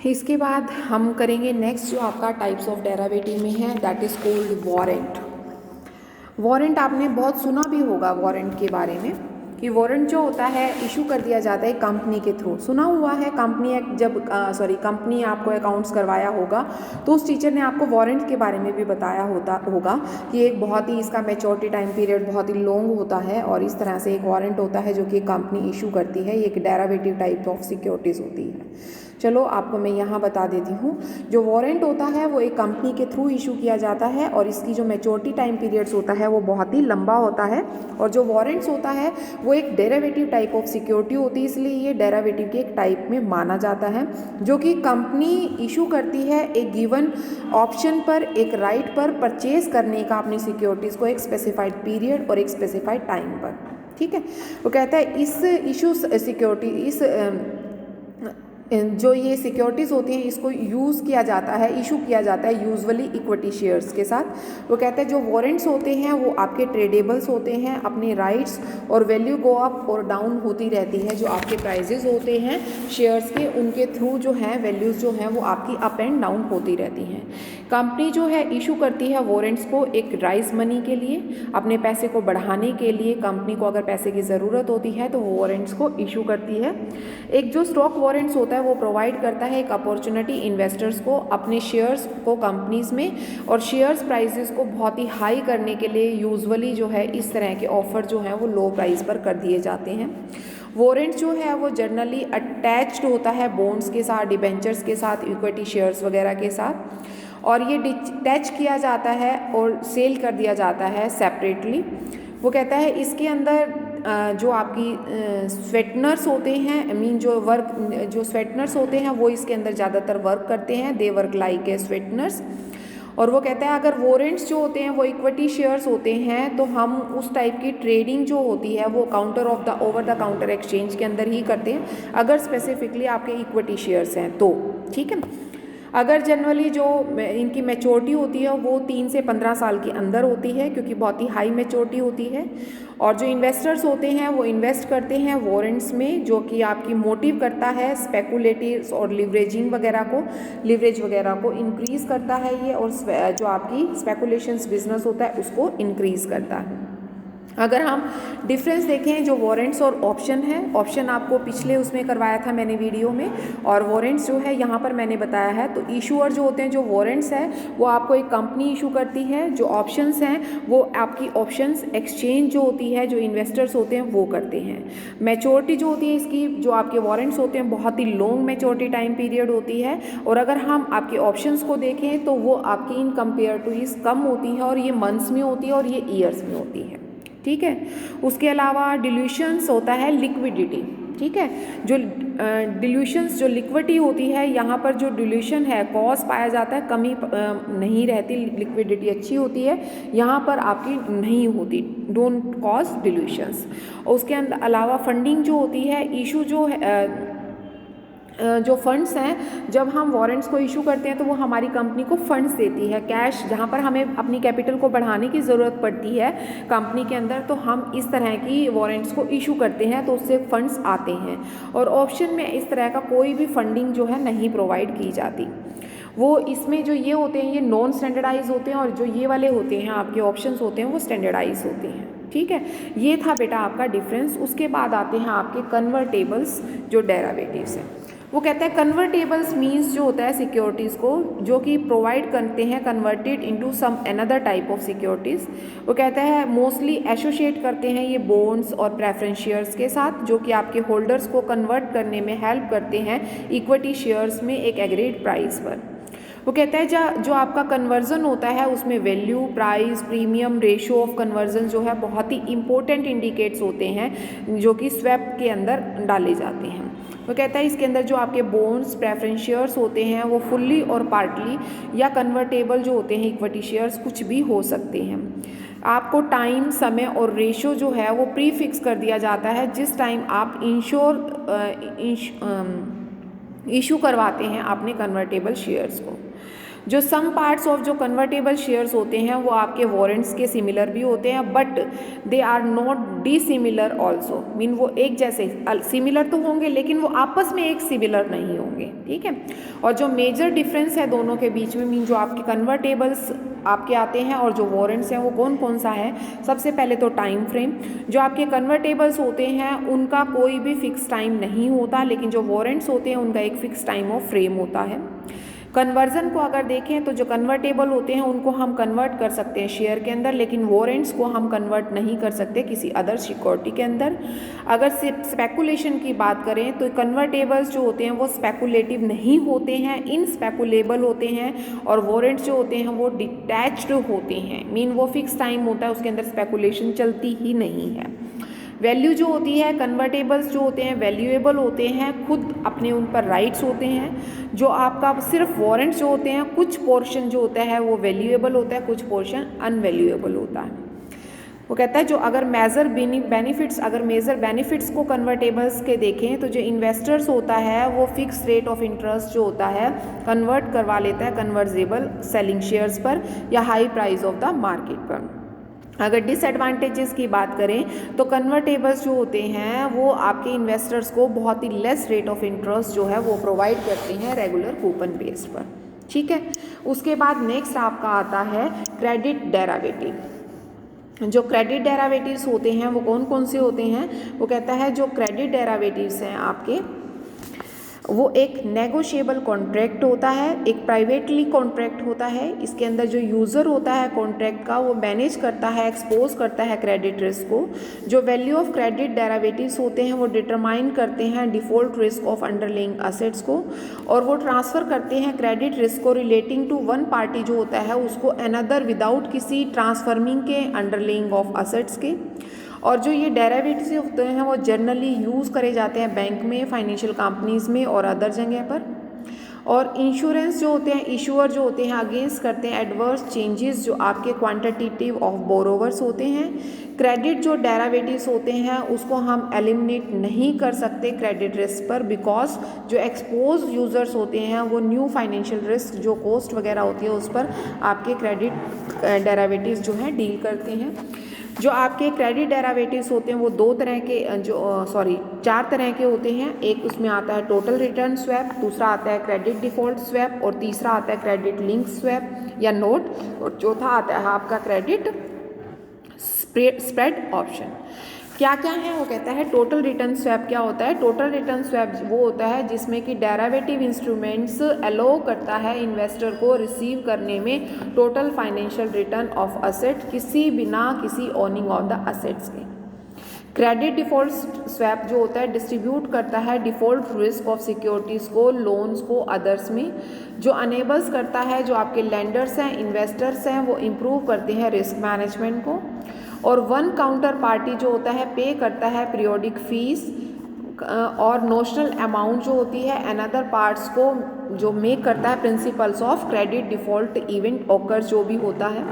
इसके बाद हम करेंगे नेक्स्ट जो आपका टाइप्स ऑफ डेरिवेटिव में है, that is called warrant. Warrant आपने बहुत सुना भी होगा वारंट के बारे में, कि वारंट जो होता है इशू कर दिया जाता है कंपनी के थ्रू। सुना हुआ है, कंपनी आपको अकाउंट्स करवाया होगा तो उस टीचर ने आपको वारंट के बारे में भी बताया होगा कि एक बहुत ही इसका मैच्योरिटी टाइम पीरियड बहुत ही लॉन्ग होता है, और इस तरह से एक वारंट होता है जो कि कंपनी इशू करती है। ये एक डेरिवेटिव टाइप ऑफ सिक्योरिटीज़ होती है। चलो आपको मैं यहाँ बता देती हूँ। जो वारंट होता है वो एक कंपनी के थ्रू इशू किया जाता है, और इसकी जो मैच्योरिटी टाइम पीरियड्स होता है वो बहुत ही लंबा होता है। और जो वारंट्स होता है वो एक डेरिवेटिव टाइप ऑफ सिक्योरिटी होती है, इसलिए ये डेरिवेटिव के एक टाइप में माना जाता है, जो कि कंपनी इशू करती है एक गिवन ऑप्शन पर, एक राइट पर परचेज करने का अपनी सिक्योरिटीज़ को एक स्पेसिफाइड पीरियड और एक स्पेसिफाइड टाइम पर। ठीक है, वो कहता है इस इशू सिक्योरिटी जो ये सिक्योरिटीज़ होती हैं इसको यूज़ किया जाता है, इशू किया जाता है यूजुअली इक्विटी शेयर्स के साथ। वो कहते हैं जो वारंट्स होते हैं वो आपके ट्रेडेबल्स होते हैं, अपने राइट्स और वैल्यू गो अप और डाउन होती रहती है। जो आपके प्राइजेस होते हैं शेयर्स के, उनके थ्रू जो है वैल्यूज़ जो हैं वो आपकी अप एंड डाउन होती रहती हैं। कंपनी जो है इशू करती है वारंट्स को एक राइज मनी के लिए, अपने पैसे को बढ़ाने के लिए। कंपनी को अगर पैसे की ज़रूरत होती है तो वो वारंट्स को इशू करती है। एक जो स्टॉक वारंट्स होता है वो प्रोवाइड करता है एक अपॉर्चुनिटी इन्वेस्टर्स को अपने शेयर्स को कंपनीज में और शेयर्स प्राइसेस को बहुत ही हाई करने के लिए। यूजुअली जो है इस तरह के ऑफर जो हैं वो लो प्राइस पर कर दिए जाते हैं। वारंट जो है वो जनरली अटैच्ड होता है बॉन्ड्स के साथ, डिबेंचर्स के साथ, इक्विटी शेयर्स वगैरह के साथ, और ये डिटैच किया जाता है और सेल कर दिया जाता है सेपरेटली। वो कहता है इसके अंदर जो आपकी स्वेटनर्स होते हैं, जो स्वेटनर्स होते हैं वो इसके अंदर ज़्यादातर वर्क करते हैं, दे वर्क लाइक ए स्वेटनर्स। और वो कहता है अगर वारंट्स जो होते हैं वो इक्विटी शेयर्स होते हैं तो हम उस टाइप की ट्रेडिंग जो होती है वो ओवर द काउंटर एक्सचेंज के अंदर ही करते हैं, अगर स्पेसिफिकली आपके इक्विटी शेयर्स हैं तो। ठीक है, अगर जनरली जो इनकी मैच्योरिटी होती है वो 3 से 15 साल के अंदर होती है, क्योंकि बहुत ही हाई मैच्योरिटी होती है। और जो इन्वेस्टर्स होते हैं वो इन्वेस्ट करते हैं वारंट्स में, जो कि आपकी मोटिव करता है स्पेकुलेटिव और लिवरेज वगैरह को इंक्रीज़ करता है ये, और जो आपकी स्पेकुलेशंस बिजनेस होता है उसको इंक्रीज़ करता है। अगर हम डिफरेंस देखें जो वारंट्स और ऑप्शन है, ऑप्शन आपको पिछले उसमें करवाया था मैंने वीडियो में, और वारंट्स जो है यहाँ पर मैंने बताया है। तो इशूअर जो होते हैं, जो वारंट्स है वो आपको एक कंपनी इशू करती है, जो ऑप्शंस हैं वो आपकी ऑप्शंस एक्सचेंज जो होती है, जो इन्वेस्टर्स होते हैं वो करते हैं। मैच्योरिटी जो होती है इसकी, जो आपके वारंट्स होते हैं बहुत ही लॉन्ग मैच्योरिटी टाइम पीरियड होती है, और अगर हम आपके ऑप्शंस को देखें तो वो आपकी इन कंपेयर टू इस कम होती है, और ये मंथ्स में होती है और ये ईयर्स में होती है। ठीक है, उसके अलावा डिल्यूशंस होता है लिक्विडिटी। ठीक है, जो डिल्यूशंस जो लिक्विडिटी होती है, यहाँ पर जो डिल्यूशन है कॉज पाया जाता है, कमी नहीं रहती, लिक्विडिटी अच्छी होती है, यहाँ पर आपकी नहीं होती, डोंट कॉज डिल्यूशंस। उसके अलावा फंडिंग जो होती है, इशू जो फंड्स हैं, जब हम वारंट्स को इशू करते हैं तो वो हमारी कंपनी को फंड्स देती है, कैश, जहाँ पर हमें अपनी कैपिटल को बढ़ाने की ज़रूरत पड़ती है कंपनी के अंदर, तो हम इस तरह की वारंट्स को इशू करते हैं तो उससे फंड्स आते हैं। और ऑप्शन में इस तरह का कोई भी फंडिंग जो है नहीं प्रोवाइड की जाती। वो इसमें जो ये होते हैं ये नॉन स्टैंडर्डाइज होते हैं, और जो ये वाले होते हैं आपके ऑप्शंस होते हैं वो स्टैंडर्डाइज होते हैं। ठीक है, ये था बेटा आपका डिफरेंस। उसके बाद आते हैं आपके कन्वर्टेबल्स जो डेरिवेटिव्स हैं। वो कहता है कन्वर्टेबल्स मीन्स जो होता है सिक्योरिटीज़ को जो कि प्रोवाइड करते हैं converted into some another type of securities. वो कहता है मोस्टली एसोसिएट करते हैं ये बॉन्ड्स और प्रेफरेंस शेयर्स के साथ, जो कि आपके होल्डर्स को कन्वर्ट करने में हेल्प करते हैं इक्विटी शेयर्स में एक एग्रीड प्राइस पर। वो कहता है जो आपका कन्वर्जन होता है उसमें value, price, premium, ratio of conversion जो है बहुत ही इंपॉर्टेंट इंडिकेट्स होते हैं, जो कि स्वैप के अंदर डाले जाते हैं। वो कहता है इसके अंदर जो आपके बॉन्ड्स, प्रेफरेंस शेयर्स होते हैं वो फुल्ली और पार्टली या कन्वर्टेबल जो होते हैं इक्विटी शेयर्स कुछ भी हो सकते हैं। आपको टाइम, समय और रेशो जो है वो प्री फिक्स कर दिया जाता है जिस टाइम आप इशू करवाते हैं अपने कन्वर्टेबल शेयर्स को। जो सम पार्ट्स ऑफ जो कन्वर्टेबल शेयर्स होते हैं वो आपके वारंट्स के सिमिलर भी होते हैं, but they are not dissimilar also, mean वो एक जैसे सिमिलर तो होंगे लेकिन वो आपस में एक सिमिलर नहीं होंगे, ठीक है। और जो मेजर डिफरेंस है दोनों के बीच में, मीन जो आपके कन्वर्टेबल्स आपके आते हैं और जो वारंट्स हैं वो कौन कौन सा है। सबसे पहले तो टाइम फ्रेम, जो आपके कन्वर्टेबल्स होते हैं उनका कोई भी फिक्स टाइम नहीं होता, लेकिन जो वारंट्स होते हैं उनका एक फिक्स टाइम ऑफ फ्रेम होता है। कन्वर्जन को अगर देखें तो जो कन्वर्टेबल होते हैं उनको हम कन्वर्ट कर सकते हैं शेयर के अंदर, लेकिन वारंट्स को हम कन्वर्ट नहीं कर सकते किसी अदर सिक्योरिटी के अंदर। अगर स्पेकुलेशन की बात करें तो कन्वर्टेबल्स जो होते हैं वो स्पेकुलेटिव नहीं होते हैं, इनस्पेकुलेबल होते हैं, और वारंट्स जो होते हैं वो डिटैच्ड होते हैं, मीन वो फिक्स टाइम होता है, उसके अंदर स्पेकुलेशन चलती ही नहीं है। वैल्यू जो होती है, कन्वर्टेबल्स जो होते हैं वैल्यूएबल होते हैं, खुद अपने उन पर राइट्स होते हैं। जो आपका सिर्फ वारंट्स जो होते हैं कुछ पोर्शन जो होता है वो वैल्यूएबल होता है, कुछ पोर्शन अनवैल्यूएबल होता है। वो कहता है जो अगर मेजर बेनिफिट्स को कन्वर्टेबल्स के देखें तो जो इन्वेस्टर्स होता है वो फिक्स रेट ऑफ इंटरेस्ट जो होता है कन्वर्ट करवा लेता है कन्वर्जेबल सेलिंग शेयर्स पर या high price of the market पर। अगर डिसएडवांटेजेस की बात करें तो कन्वर्टेबल्स जो होते हैं वो आपके इन्वेस्टर्स को बहुत ही लेस रेट ऑफ इंटरेस्ट जो है वो प्रोवाइड करते हैं रेगुलर कूपन बेस पर, ठीक है। उसके बाद नेक्स्ट आपका आता है क्रेडिट डेरावेटिव। जो क्रेडिट डेरावेटिव्स होते हैं वो कौन कौन से होते हैं, वो कहता है जो क्रेडिट डेरावेटिव्स हैं आपके वो एक नेगोशिएबल कॉन्ट्रैक्ट होता है, एक प्राइवेटली कॉन्ट्रैक्ट होता है। इसके अंदर जो यूज़र होता है कॉन्ट्रैक्ट का वो मैनेज करता है, एक्सपोज करता है क्रेडिट रिस्क को। जो वैल्यू ऑफ क्रेडिट डेरिवेटिव्स होते हैं वो डिटरमाइन करते हैं default risk of underlying assets को, और वो ट्रांसफ़र करते हैं क्रेडिट रिस्क को रिलेटिंग टू वन पार्टी जो होता है उसको अनदर विदाउट किसी ट्रांसफर्मिंग के अंडरलाइंग ऑफ असेट्स के। और जो ये डेरिवेटिव्स होते हैं वो जनरली यूज़ करे जाते हैं बैंक में, फाइनेंशियल कंपनीज़ में और अदर जगह पर। और इंश्योरेंस जो होते हैं इशूअर जो होते हैं अगेंस्ट करते हैं एडवर्स चेंजेस जो आपके क्वांटिटेटिव ऑफ बोरोवर्स होते हैं। क्रेडिट जो डेरिवेटिव्स होते हैं उसको हम एलिमिनेट नहीं कर सकते क्रेडिट रिस्क पर, बिकॉज जो एक्सपोज यूज़र्स होते हैं वो न्यू फाइनेंशियल रिस्क जो कॉस्ट वगैरह होती है उस पर आपके क्रेडिट डेरिवेटिव्स जो हैं डील करते हैं। जो आपके क्रेडिट डेरिवेटिव्स होते हैं वो चार तरह के होते हैं। एक उसमें आता है टोटल रिटर्न स्वैप, दूसरा आता है क्रेडिट डिफॉल्ट स्वैप, और तीसरा आता है क्रेडिट लिंक स्वैप या नोट, और चौथा आता है आपका क्रेडिट स्प्रेड ऑप्शन। क्या क्या है वो कहता है टोटल रिटर्न स्वैप क्या होता है। टोटल रिटर्न स्वैप वो होता है जिसमें कि डेरिवेटिव इंस्ट्रूमेंट्स अलाउ करता है इन्वेस्टर को रिसीव करने में total financial return of asset बिना किसी ओनिंग ऑफ द असेट्स के। क्रेडिट डिफॉल्ट स्वैप जो होता है डिस्ट्रीब्यूट करता है डिफॉल्ट रिस्क ऑफ सिक्योरिटीज़ को, लोन्स को अदर्स में, जो अनेबल्स करता है जो आपके लेंडर्स हैं इन्वेस्टर्स हैं वो इम्प्रूव करते हैं रिस्क मैनेजमेंट को। और वन काउंटर पार्टी जो होता है पे करता है पीरियोडिक फीस और नोशनल अमाउंट जो होती है अनदर पार्ट्स को जो मेक करता है principles of credit default event occur जो भी होता है।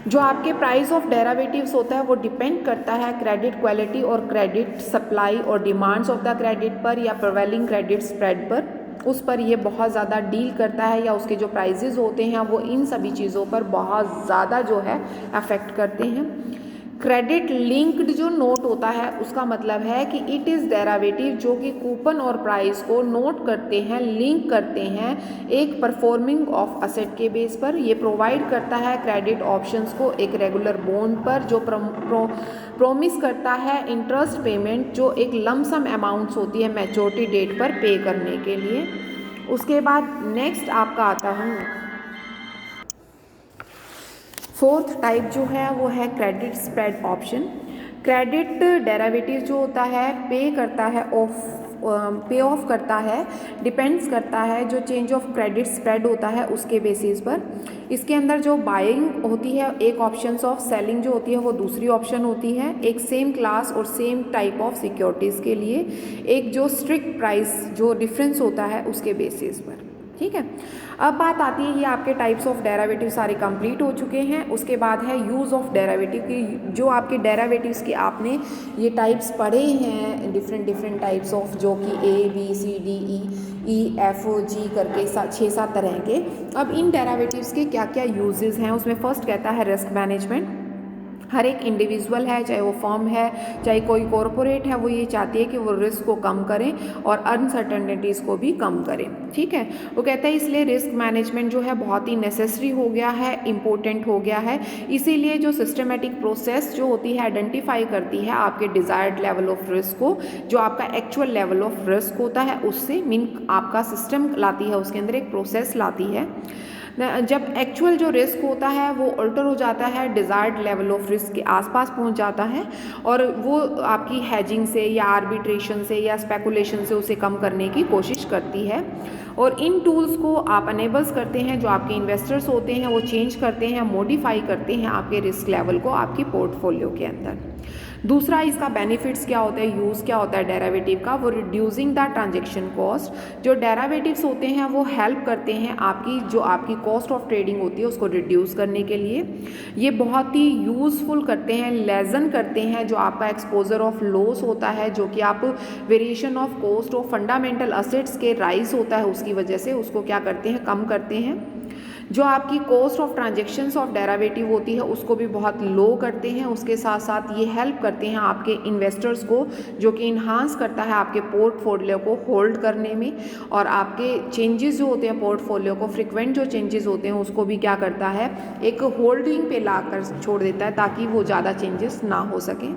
जो आपके प्राइस ऑफ डेरिवेटिव्स होता है वो डिपेंड करता है क्रेडिट क्वालिटी और क्रेडिट सप्लाई और डिमांड्स ऑफ द क्रेडिट पर या प्रिवेलिंग क्रेडिट स्प्रेड पर, उस पर ये बहुत ज़्यादा डील करता है, या उसके जो प्राइजेज़ होते हैं वो इन सभी चीज़ों पर बहुत ज़्यादा जो है अफेक्ट करते हैं। क्रेडिट लिंक्ड जो नोट होता है उसका मतलब है कि इट इज़ डेरिवेटिव जो कि कूपन और प्राइस को नोट करते हैं, लिंक करते हैं एक परफॉर्मिंग ऑफ असेट के बेस पर। ये प्रोवाइड करता है क्रेडिट ऑप्शंस को एक रेगुलर बॉन्ड पर जो प्रोमिस करता है इंटरेस्ट पेमेंट जो एक लमसम अमाउंट्स होती है मैच्योरिटी डेट पर पे करने के लिए। उसके बाद नेक्स्ट आपका आता है फोर्थ टाइप जो है वो है credit spread option. Credit derivative जो होता है पे ऑफ करता है, डिपेंड्स करता है जो चेंज ऑफ क्रेडिट स्प्रेड होता है उसके बेसिस पर। इसके अंदर जो बाइंग होती है एक ऑप्शंस ऑफ सेलिंग जो होती है वो दूसरी ऑप्शन होती है, एक सेम क्लास और सेम टाइप ऑफ सिक्योरिटीज़ के लिए एक जो स्ट्रिक्ट प्राइस जो डिफरेंस होता है उसके बेसिस पर, ठीक है। अब बात आती है ये आपके टाइप्स ऑफ डेरिवेटिव सारे कंप्लीट हो चुके हैं। उसके बाद है यूज़ ऑफ डेरिवेटिव की, जो आपके डेरिवेटिव्स के आपने ये टाइप्स पढ़े हैं डिफरेंट टाइप्स ऑफ, जो कि A B C D E EFG करके 6-7 तरह के। अब इन डेरिवेटिव्स के क्या क्या यूजेस हैं, उसमें फर्स्ट कहता है रिस्क मैनेजमेंट। हर एक इंडिविजुअल है, चाहे वो फर्म है, चाहे कोई कॉरपोरेट है, वो ये चाहती है कि वो रिस्क को कम करें और अनसर्टेनिटीज़ को भी कम करें। ठीक है, वो कहता है इसलिए रिस्क मैनेजमेंट जो है बहुत ही नेसेसरी हो गया है, इम्पोर्टेंट हो गया है। इसीलिए जो सिस्टमेटिक प्रोसेस जो होती है आइडेंटिफाई करती है आपके डिज़ायर्ड लेवल ऑफ रिस्क को, जो आपका एक्चुअल लेवल ऑफ रिस्क होता है उससे मीन आपका सिस्टम लाती है, उसके अंदर एक प्रोसेस लाती है। जब एक्चुअल जो रिस्क होता है वो अल्टर हो जाता है, डिज़ायर्ड लेवल ऑफ रिस्क के आसपास पहुंच जाता है और वो आपकी हैजिंग से या आर्बिट्रेशन से या स्पेकुलेशन से उसे कम करने की कोशिश करती है। और इन टूल्स को आप अनेबल्स करते हैं, जो आपके इन्वेस्टर्स होते हैं वो चेंज करते हैं, मॉडिफाई करते हैं आपके रिस्क लेवल को आपकी पोर्टफोलियो के अंदर। दूसरा इसका बेनिफिट्स क्या होता है, यूज़ क्या होता है डेरिवेटिव का, वो रिड्यूसिंग द ट्रांजेक्शन कॉस्ट। जो डेरिवेटिव्स होते हैं वो हेल्प करते हैं आपकी कॉस्ट ऑफ ट्रेडिंग होती है उसको रिड्यूस करने के लिए। ये बहुत ही यूज़फुल करते हैं, लेसन करते हैं जो आपका एक्सपोजर ऑफ लॉस होता है, जो कि आप variation of cost of fundamental assets के राइज होता है उसकी वजह से उसको क्या करते हैं, कम करते हैं। जो आपकी cost of transactions of derivative होती है उसको भी बहुत लो करते हैं। उसके साथ साथ ये हेल्प करते हैं आपके इन्वेस्टर्स को, जो कि इन्हांस करता है आपके पोर्टफोलियो को होल्ड करने में, और आपके चेंजेस जो होते हैं पोर्टफोलियो को, फ्रिक्वेंट जो चेंजेस होते हैं उसको भी क्या करता है, एक होल्डिंग पे ला कर छोड़ देता है ताकि वो ज़्यादा चेंजेस ना हो सकें।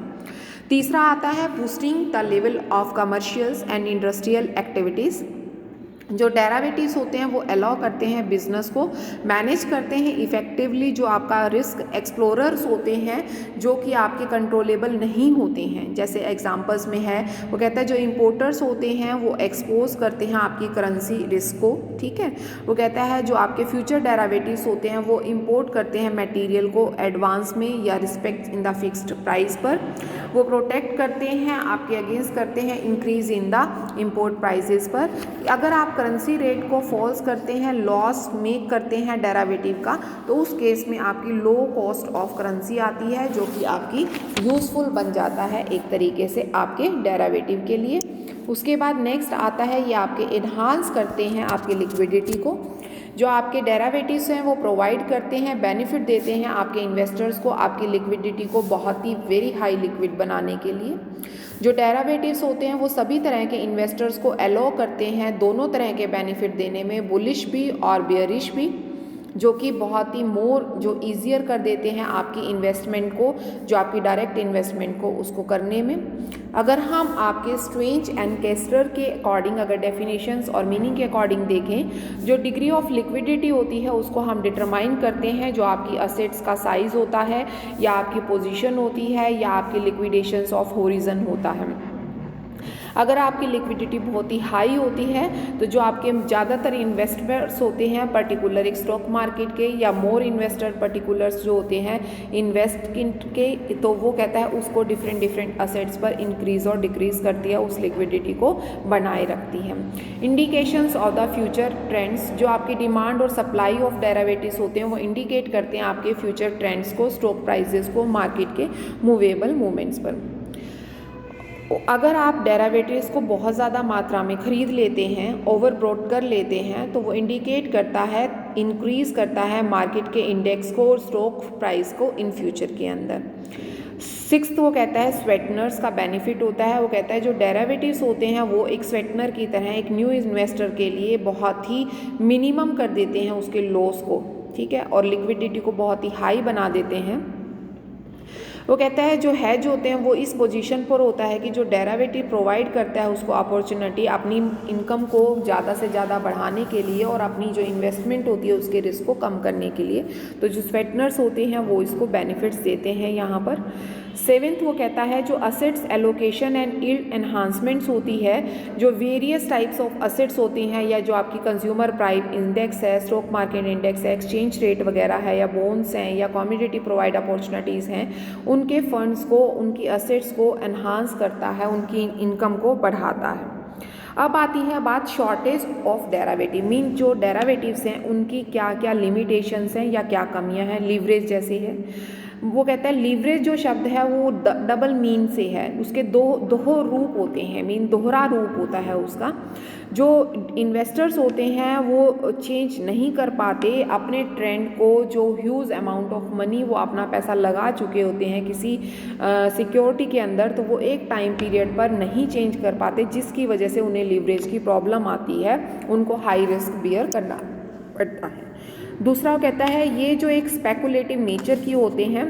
तीसरा आता है boosting the level of commercials and industrial activities. जो डेरिवेटिव्स होते हैं वो अलाउ करते हैं बिजनेस को मैनेज करते हैं इफ़ेक्टिवली। जो आपका रिस्क एक्सप्लोरर्स होते हैं जो कि आपके कंट्रोलेबल नहीं होते हैं, जैसे एग्जांपल्स में है वो कहता है जो इंपोर्टर्स होते हैं वो एक्सपोज करते हैं आपकी करेंसी रिस्क को। ठीक है, वो कहता है जो आपके फ्यूचर डेरिवेटिव्स होते हैं वो इंपोर्ट करते हैं मटेरियल को एडवांस में या respect in the fixed price पर। वो प्रोटेक्ट करते हैं आपके अगेंस्ट करते हैं increase in the import prices पर। अगर आप करेंसी रेट को फॉल्स करते हैं, लॉस मेक करते हैं डेरिवेटिव का, तो उस केस में आपकी लो कॉस्ट ऑफ करेंसी आती है जो कि आपकी यूज़फुल बन जाता है एक तरीके से आपके डेरिवेटिव के लिए। उसके बाद नेक्स्ट आता है ये आपके इन्हांस करते हैं आपकी लिक्विडिटी को। जो आपके डेरिवेटिव्स हैं वो प्रोवाइड करते हैं, बेनिफिट देते हैं आपके इन्वेस्टर्स को आपकी लिक्विडिटी को बहुत ही वेरी हाई लिक्विड बनाने के लिए। जो डेरिवेटिव्स होते हैं वो सभी तरह के इन्वेस्टर्स को अलाउ करते हैं दोनों तरह के बेनिफिट देने में, बुलिश भी और बेयरिश भी, जो कि बहुत ही जो ईजियर कर देते हैं आपकी इन्वेस्टमेंट को, जो आपकी डायरेक्ट इन्वेस्टमेंट को उसको करने में। अगर हम आपके स्ट्रेंज एंड केस्टर के अकॉर्डिंग अगर डेफिनेशंस और मीनिंग के अकॉर्डिंग देखें, जो डिग्री ऑफ लिक्विडिटी होती है उसको हम डिटरमाइन करते हैं जो आपकी असेट्स का साइज़ होता है, या आपकी पोजीशन होती है, या आपकी लिक्विडेशंस ऑफ होरिजन होता है। अगर आपकी लिक्विडिटी बहुत ही हाई होती है तो जो आपके ज़्यादातर इन्वेस्टर्स होते हैं पर्टिकुलर एक स्टॉक मार्केट के, या मोर इन्वेस्टर पर्टिकुलर्स जो होते हैं इन्वेस्टमेंट के, तो वो कहता है उसको डिफरेंट असेट्स पर इंक्रीज़ और डिक्रीज़ करती है, उस लिक्विडिटी को बनाए रखती है। Indications of the future trends, जो आपकी डिमांड और सप्लाई ऑफ डेरिवेटिव्स होते हैं वो इंडिकेट करते हैं आपके फ्यूचर ट्रेंड्स को, स्टॉक प्राइजेस को मार्केट के मूवेबल मूवमेंट्स पर। अगर आप डेरिवेटिव्स को बहुत ज़्यादा मात्रा में ख़रीद लेते हैं, ओवरब्रॉट कर लेते हैं, तो वो इंडिकेट करता है, इंक्रीज़ करता है मार्केट के इंडेक्स को और स्टॉक प्राइस को इन फ्यूचर के अंदर। सिक्स्थ वो कहता है स्वेटनर्स का बेनिफिट होता है। वो कहता है जो डेरिवेटिव्स होते हैं वो एक स्वेटनर की तरह एक न्यू इन्वेस्टर के लिए बहुत ही मिनिमम कर देते हैं उसके लॉस को, ठीक है, और लिक्विडिटी को बहुत ही हाई बना देते हैं। वो कहता है जो हेज होते हैं वो इस पोजीशन पर होता है कि जो डेरिवेटिव प्रोवाइड करता है उसको अपॉर्चुनिटी अपनी इनकम को ज़्यादा से ज़्यादा बढ़ाने के लिए और अपनी जो इन्वेस्टमेंट होती है उसके रिस्क को कम करने के लिए। तो जो स्वेटनर्स होते हैं वो इसको बेनिफिट्स देते हैं यहाँ पर। सेवेंथ वो कहता है जो assets allocation and yield enhancements होती है, जो वेरियस टाइप्स ऑफ असेट्स होती हैं, या जो आपकी कंज्यूमर प्राइस इंडेक्स है, स्टॉक मार्केट इंडेक्स है, एक्सचेंज रेट वगैरह है, या बॉन्ड्स हैं, या कमोडिटी प्रोवाइड अपॉर्चुनिटीज़ हैं, उनके फंड्स को, उनकी असेट्स को एनहांस करता है, उनकी इनकम को बढ़ाता है। अब आती है बात शॉर्टेज ऑफ डेरिवेटिव, मीन जो डेरिवेटिव्स हैं उनकी क्या क्या लिमिटेशंस हैं या क्या कमियां हैं, लीवरेज जैसे है। वो कहता है लीवरेज जो शब्द है वो डबल मीन से है, उसके दो रूप होते हैं, मीन दोहरा रूप होता है उसका। जो इन्वेस्टर्स होते हैं वो चेंज नहीं कर पाते अपने ट्रेंड को, जो ह्यूज अमाउंट ऑफ मनी वो अपना पैसा लगा चुके होते हैं किसी सिक्योरिटी के अंदर, तो वो एक टाइम पीरियड पर नहीं चेंज कर पाते, जिसकी वजह से उन्हें लीवरेज की प्रॉब्लम आती है, उनको हाई रिस्क बियर करना पड़ता है। दूसरा वो कहता है ये जो एक स्पेकुलेटिव नेचर की होते हैं,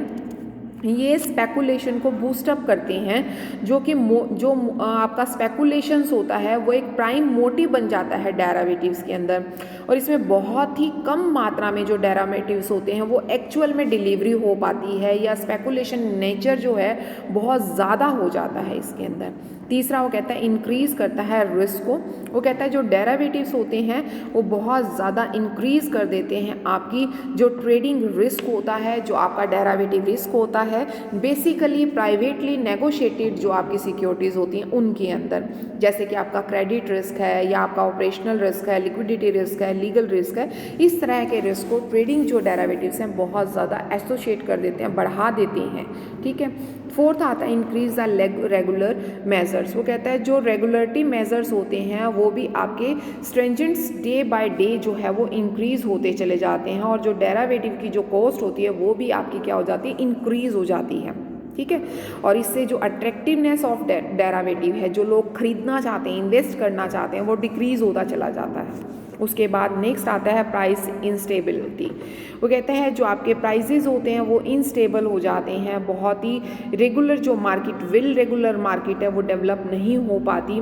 ये स्पेकुलेशन को बूस्टअप करते हैं, जो कि जो आपका स्पेकुलेशंस होता है वो एक प्राइम मोटिव बन जाता है डेरिवेटिव्स के अंदर, और इसमें बहुत ही कम मात्रा में जो डेरिवेटिव्स होते हैं वो एक्चुअल में डिलीवरी हो पाती है, या स्पेकुलेशन नेचर जो है बहुत ज़्यादा हो जाता है इसके अंदर। तीसरा वो कहता है इंक्रीज़ करता है रिस्क को। वो कहता है जो डेरिवेटिव्स होते हैं वो बहुत ज़्यादा इंक्रीज़ कर देते हैं आपकी जो ट्रेडिंग रिस्क होता है, जो आपका डेरिवेटिव रिस्क होता है बेसिकली प्राइवेटली नेगोशिएटेड जो आपकी सिक्योरिटीज़ होती हैं उनके अंदर, जैसे कि आपका क्रेडिट रिस्क है, या आपका ऑपरेशनल रिस्क है, लिक्विडिटी रिस्क है, लीगल रिस्क है। इस तरह के रिस्क को ट्रेडिंग जो डेरिवेटिव्स हैं बहुत ज़्यादा एसोशिएट कर देते हैं, बढ़ा देते हैं। ठीक है। फोर्थ आता है इंक्रीज द रेगुलर मेजर्स। वो कहता है जो रेगुलरिटी मेजर्स होते हैं वो भी आपके स्ट्रेंजेंट्स डे बाय डे जो है वो इंक्रीज होते चले जाते हैं, और जो डेरिवेटिव की जो कॉस्ट होती है वो भी आपकी क्या हो जाती है, इंक्रीज हो जाती है। ठीक है। और इससे जो अट्रैक्टिवनेस ऑफ डेरिवेटिव है, जो लोग खरीदना चाहते हैं, इन्वेस्ट करना चाहते हैं, वो डिक्रीज होता चला जाता है। उसके बाद नेक्स्ट आता है प्राइस इंस्टेबिलिटी। वो कहते हैं जो आपके प्राइजेज होते हैं वो इनस्टेबल हो जाते हैं, बहुत ही रेगुलर जो मार्केट रेगुलर मार्केट है वो डेवलप नहीं हो पाती,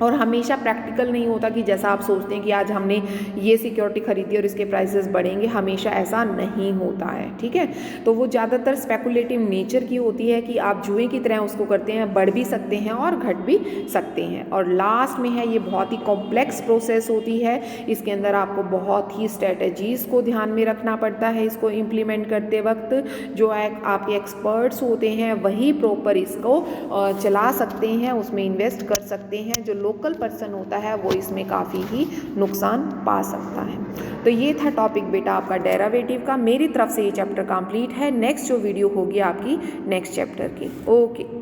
और हमेशा प्रैक्टिकल नहीं होता कि जैसा आप सोचते हैं कि आज हमने ये सिक्योरिटी खरीदी और इसके प्राइसेस बढ़ेंगे, हमेशा ऐसा नहीं होता है। ठीक है। तो वो ज़्यादातर स्पेकुलेटिव नेचर की होती है कि आप जुए की तरह उसको करते हैं, बढ़ भी सकते हैं और घट भी सकते हैं। और लास्ट में है ये बहुत ही कॉम्प्लेक्स प्रोसेस होती है, इसके अंदर आपको बहुत ही स्ट्रेटजीज़ को ध्यान में रखना पड़ता है इसको इम्प्लीमेंट करते वक्त। जो आपके एक्सपर्ट्स होते हैं वही प्रॉपर इसको चला सकते हैं, उसमें इन्वेस्ट कर सकते हैं। जो लोकल पर्सन होता है वो इसमें काफ़ी ही नुकसान पा सकता है। तो ये था टॉपिक बेटा आपका डेरिवेटिव का। मेरी तरफ से ये चैप्टर कंप्लीट है। नेक्स्ट जो वीडियो होगी आपकी नेक्स्ट चैप्टर की। ओके।